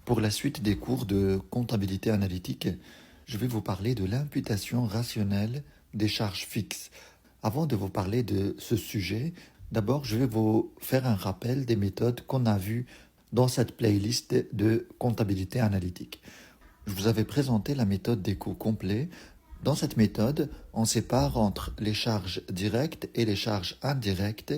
Pour la suite des cours de comptabilité analytique, je vais vous parler de l'imputation rationnelle des charges fixes. Avant de vous parler de ce sujet, d'abord je vais vous faire un rappel des méthodes qu'on a vues dans cette playlist de comptabilité analytique. Je vous avais présenté la méthode des coûts complets. Dans cette méthode, on sépare entre les charges directes et les charges indirectes.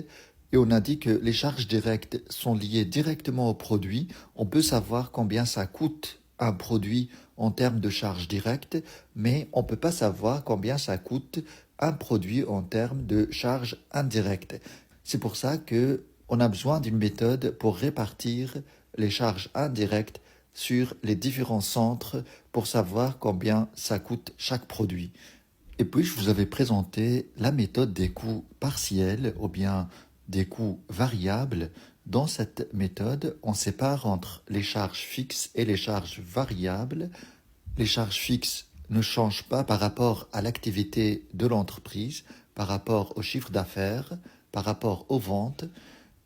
Et on a dit que les charges directes sont liées directement au produit. On peut savoir combien ça coûte un produit en termes de charges directes, mais on ne peut pas savoir combien ça coûte un produit en termes de charges indirectes. C'est pour ça qu'on a besoin d'une méthode pour répartir les charges indirectes sur les différents centres pour savoir combien ça coûte chaque produit. Et puis, je vous avais présenté la méthode des coûts partiels ou bien des coûts variables. Dans cette méthode, on sépare entre les charges fixes et les charges variables. Les charges fixes ne changent pas par rapport à l'activité de l'entreprise, par rapport au chiffre d'affaires, par rapport aux ventes.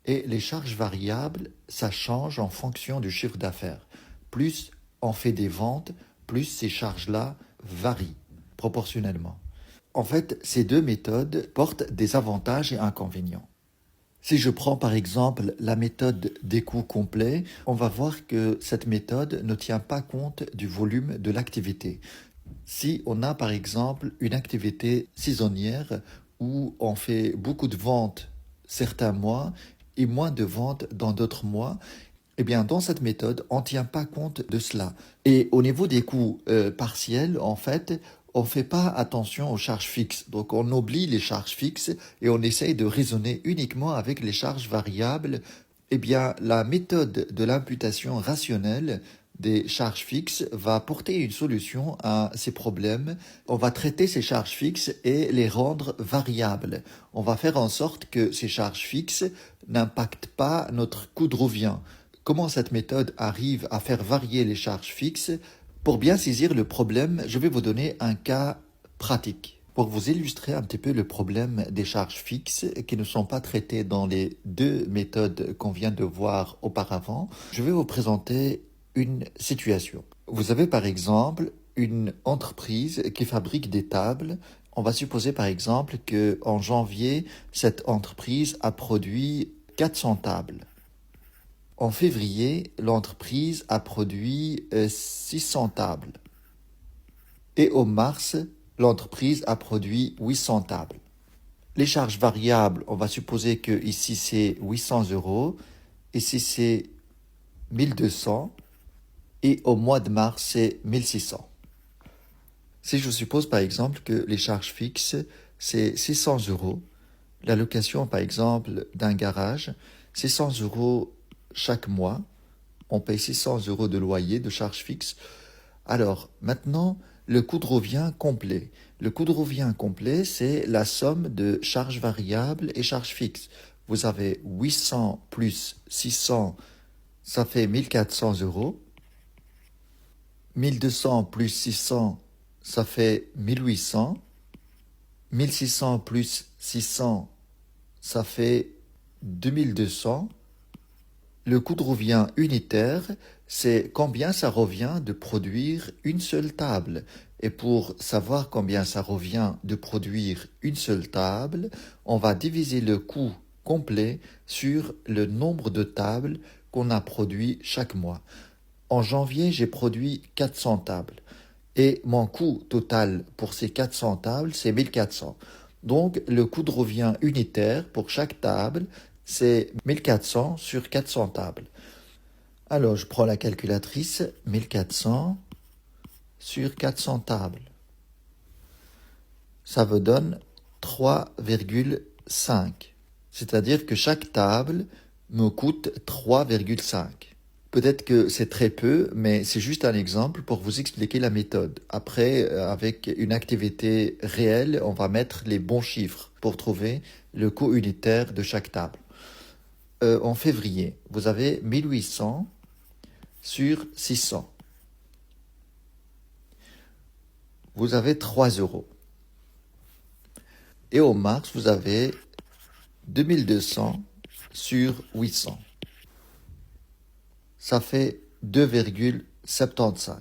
Et les charges variables, ça change en fonction du chiffre d'affaires. Plus on fait des ventes, plus ces charges-là varient proportionnellement. En fait, ces deux méthodes portent des avantages et inconvénients. Si je prends par exemple la méthode des coûts complets, on va voir que cette méthode ne tient pas compte du volume de l'activité. Si on a par exemple une activité saisonnière où on fait beaucoup de ventes certains mois et moins de ventes dans d'autres mois, eh bien, dans cette méthode, on ne tient pas compte de cela. Et au niveau des coûts partiels, en fait, on ne fait pas attention aux charges fixes. Donc, on oublie les charges fixes et on essaye de raisonner uniquement avec les charges variables. Eh bien, la méthode de l'imputation rationnelle des charges fixes va apporter une solution à ces problèmes. On va traiter ces charges fixes et les rendre variables. On va faire en sorte que ces charges fixes n'impactent pas notre coût de revient. Comment cette méthode arrive à faire varier les charges fixes? Pour bien saisir le problème, je vais vous donner un cas pratique. Pour vous illustrer un petit peu le problème des charges fixes qui ne sont pas traitées dans les deux méthodes qu'on vient de voir auparavant, je vais vous présenter une situation. Vous avez par exemple une entreprise qui fabrique des tables. On va supposer par exemple qu'en janvier, cette entreprise a produit 400 tables. En février, l'entreprise a produit 600 tables. Et au mars, l'entreprise a produit 800 tables. Les charges variables, on va supposer que ici c'est 800 euros, ici c'est 1200, et au mois de mars c'est 1600. Si je suppose par exemple que les charges fixes c'est 600 euros, la location par exemple d'un garage, 600 euros chaque mois, on paye 600 euros de loyer, de charges fixes. Alors, maintenant, le coût de revient complet. Le coût de revient complet, c'est la somme de charges variables et charges fixes. Vous avez 800 plus 600, ça fait 1400 euros. 1200 plus 600, ça fait 1800. 1600 plus 600, ça fait 2200. Le coût de revient unitaire, c'est combien ça revient de produire une seule table. Et pour savoir combien ça revient de produire une seule table, on va diviser le coût complet sur le nombre de tables qu'on a produit chaque mois. En janvier, j'ai produit 400 tables. Et mon coût total pour ces 400 tables, c'est 1400. Donc, le coût de revient unitaire pour chaque table, c'est 1400 sur 400 tables. Alors, je prends la calculatrice, 1400 sur 400 tables. Ça vous donne 3,5. C'est-à-dire que chaque table me coûte 3,5. Peut-être que c'est très peu, mais c'est juste un exemple pour vous expliquer la méthode. Après, avec une activité réelle, on va mettre les bons chiffres pour trouver le coût unitaire de chaque table. En février, vous avez 1800 sur 600. Vous avez 3 euros. Et au mars, vous avez 2200 sur 800. Ça fait 2,75.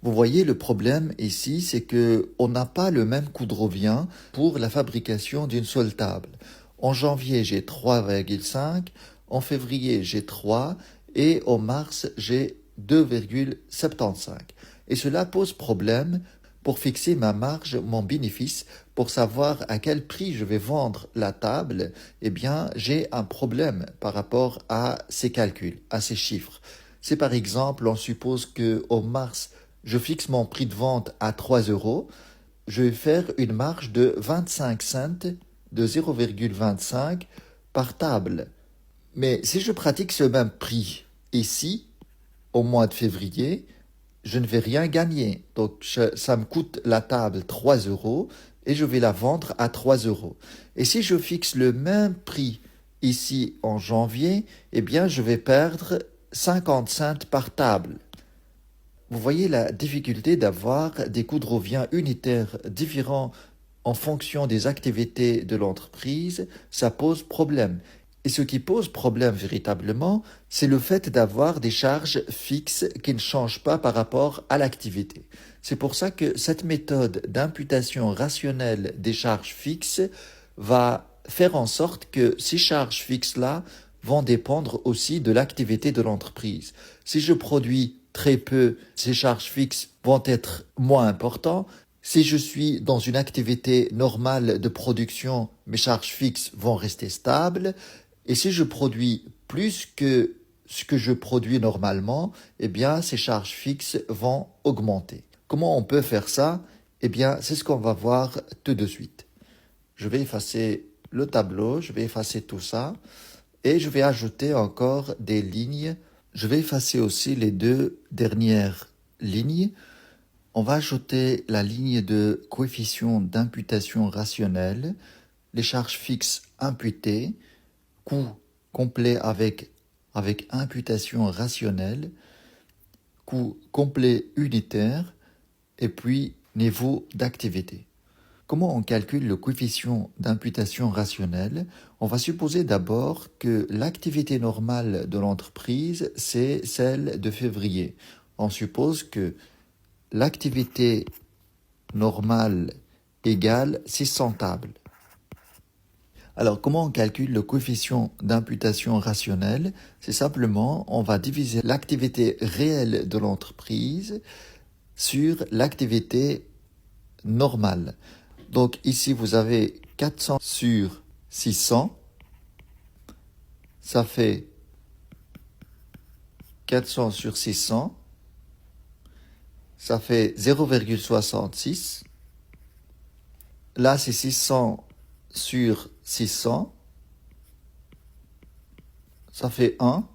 Vous voyez, le problème ici, c'est que on n'a pas le même coût de revient pour la fabrication d'une seule table. En janvier, j'ai 3,5, en février, j'ai 3 et en mars, j'ai 2,75. Et cela pose problème pour fixer ma marge, mon bénéfice, pour savoir à quel prix je vais vendre la table. Eh bien, j'ai un problème par rapport à ces calculs, à ces chiffres. C'est par exemple, on suppose que au mars, je fixe mon prix de vente à 3 euros, je vais faire une marge de 25 cents, de 0,25 par table. Mais si je pratique ce même prix ici, au mois de février, je ne vais rien gagner. Donc, ça me coûte la table 3 euros et je vais la vendre à 3 euros. Et si je fixe le même prix ici en janvier, eh bien, je vais perdre 50 cents par table. Vous voyez la difficulté d'avoir des coûts de revient unitaires différents en fonction des activités de l'entreprise, ça pose problème. Et ce qui pose problème véritablement, c'est le fait d'avoir des charges fixes qui ne changent pas par rapport à l'activité. C'est pour ça que cette méthode d'imputation rationnelle des charges fixes va faire en sorte que ces charges fixes-là vont dépendre aussi de l'activité de l'entreprise. Si je produis très peu, ces charges fixes vont être moins importantes. Si je suis dans une activité normale de production, mes charges fixes vont rester stables. Et si je produis plus que ce que je produis normalement, eh bien, ces charges fixes vont augmenter. Comment on peut faire ça? Eh bien, c'est ce qu'on va voir tout de suite. Je vais effacer le tableau, je vais effacer tout ça et je vais ajouter encore des lignes. Je vais effacer aussi les deux dernières lignes. On va ajouter la ligne de coefficient d'imputation rationnelle, les charges fixes imputées, coût complet avec imputation rationnelle, coût complet unitaire et puis niveau d'activité. Comment on calcule le coefficient d'imputation rationnelle? On va supposer d'abord que l'activité normale de l'entreprise, c'est celle de février. On suppose que l'activité normale égale 600 tables. Alors, comment on calcule le coefficient d'imputation rationnelle? C'est simplement, on va diviser l'activité réelle de l'entreprise sur l'activité normale. Donc ici, vous avez 400 sur 600. Ça fait 400 sur 600. Ça fait 0,66. Là, c'est 600 sur 600. Ça fait 1.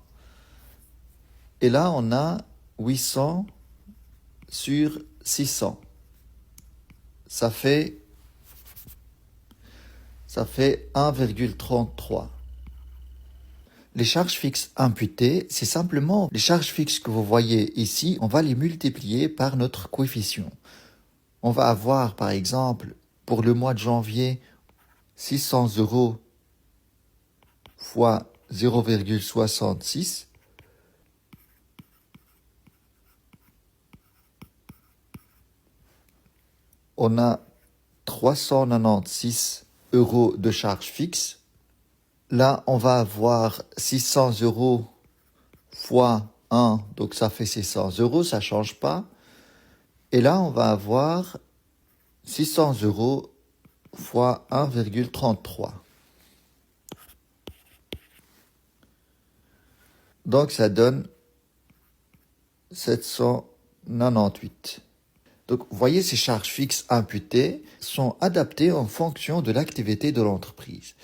Et là, on a 800 sur 600. Ça fait 1,33. Les charges fixes imputées, c'est simplement les charges fixes que vous voyez ici, on va les multiplier par notre coefficient. On va avoir, par exemple, pour le mois de janvier, 600 euros fois 0,66. On a 396 euros de charges fixes. Là, on va avoir 600 euros fois 1, donc ça fait 600 euros, ça ne change pas. Et là, on va avoir 600 euros fois 1,33. Donc ça donne 798. Donc vous voyez, ces charges fixes imputées sont adaptées en fonction de l'activité de l'entreprise.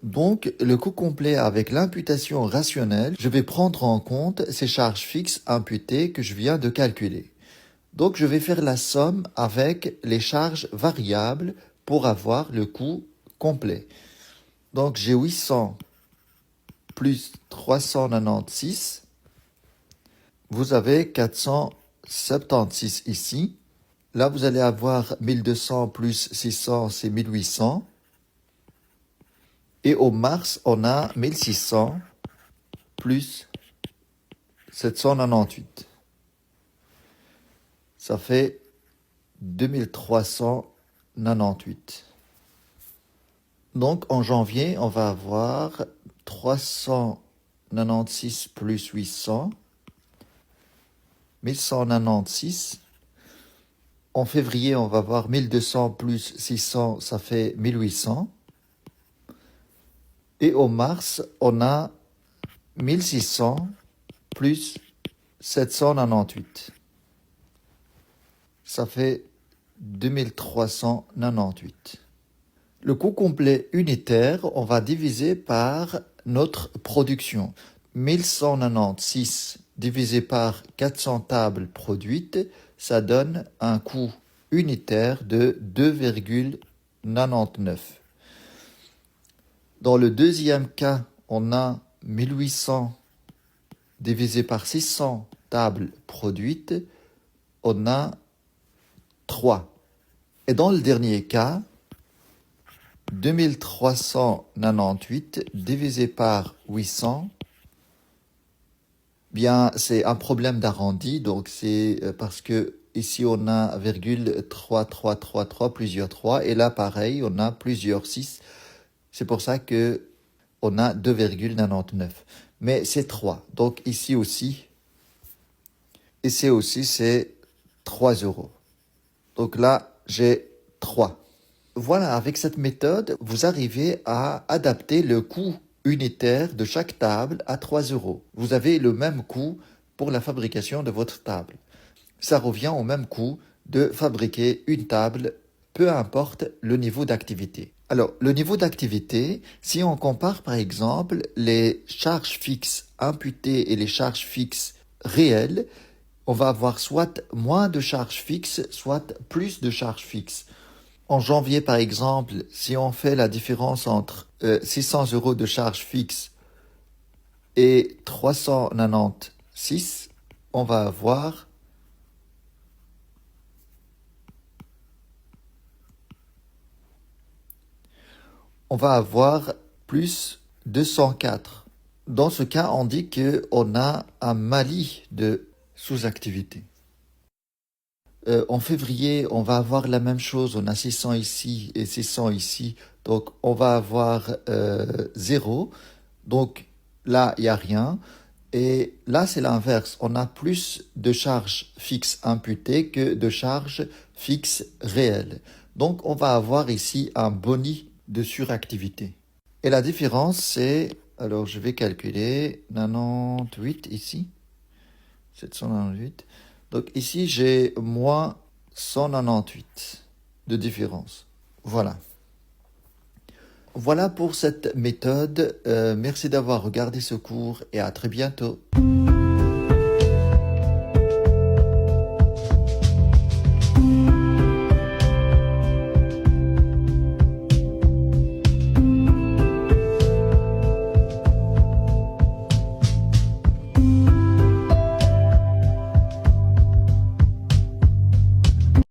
Donc, le coût complet avec l'imputation rationnelle, je vais prendre en compte ces charges fixes imputées que je viens de calculer. Donc, je vais faire la somme avec les charges variables pour avoir le coût complet. Donc, j'ai 800 plus 396. Vous avez 476 ici. Là, vous allez avoir 1200 plus 600, c'est 1800. Et au mars, on a 1600 plus 798. Ça fait 2398. Donc en janvier, on va avoir 396 plus 800, 1196. En février, on va voir 1200 plus 600, ça fait 1800. Et au mars, on a 1600 plus 798. Ça fait 2398. Le coût complet unitaire, on va diviser par notre production. 1196 divisé par 400 tables produites, ça donne un coût unitaire de 2,99. Dans le deuxième cas, on a 1800 divisé par 600 tables produites, on a 3. Et dans le dernier cas, 2398 divisé par 800, bien c'est un problème d'arrondi, donc c'est parce que ici on a 0,3333, plusieurs 3, et là pareil, on a plusieurs 6. C'est pour ça que on a 2,99. Mais c'est 3. Donc ici aussi, c'est 3 euros. Donc là, j'ai 3. Voilà, avec cette méthode, vous arrivez à adapter le coût unitaire de chaque table à 3 euros. Vous avez le même coût pour la fabrication de votre table. Ça revient au même coût de fabriquer une table, peu importe le niveau d'activité. Alors, le niveau d'activité, si on compare par exemple les charges fixes imputées et les charges fixes réelles, on va avoir soit moins de charges fixes, soit plus de charges fixes. En janvier, par exemple, si on fait la différence entre 600 euros de charges fixes et 396, on va avoir plus 204. Dans ce cas, on dit qu'on a un Mali de sous-activité. En février, on va avoir la même chose. On a 600 ici et 600 ici. Donc, on va avoir 0. Donc, là, il n'y a rien. Et là, c'est l'inverse. On a plus de charges fixes imputées que de charges fixes réelles. Donc, on va avoir ici un boni de suractivité. Et la différence, c'est, alors je vais calculer, 98 ici, 798. Donc ici, j'ai moins 198 de différence. Voilà. Voilà pour cette méthode. Merci d'avoir regardé ce cours et à très bientôt.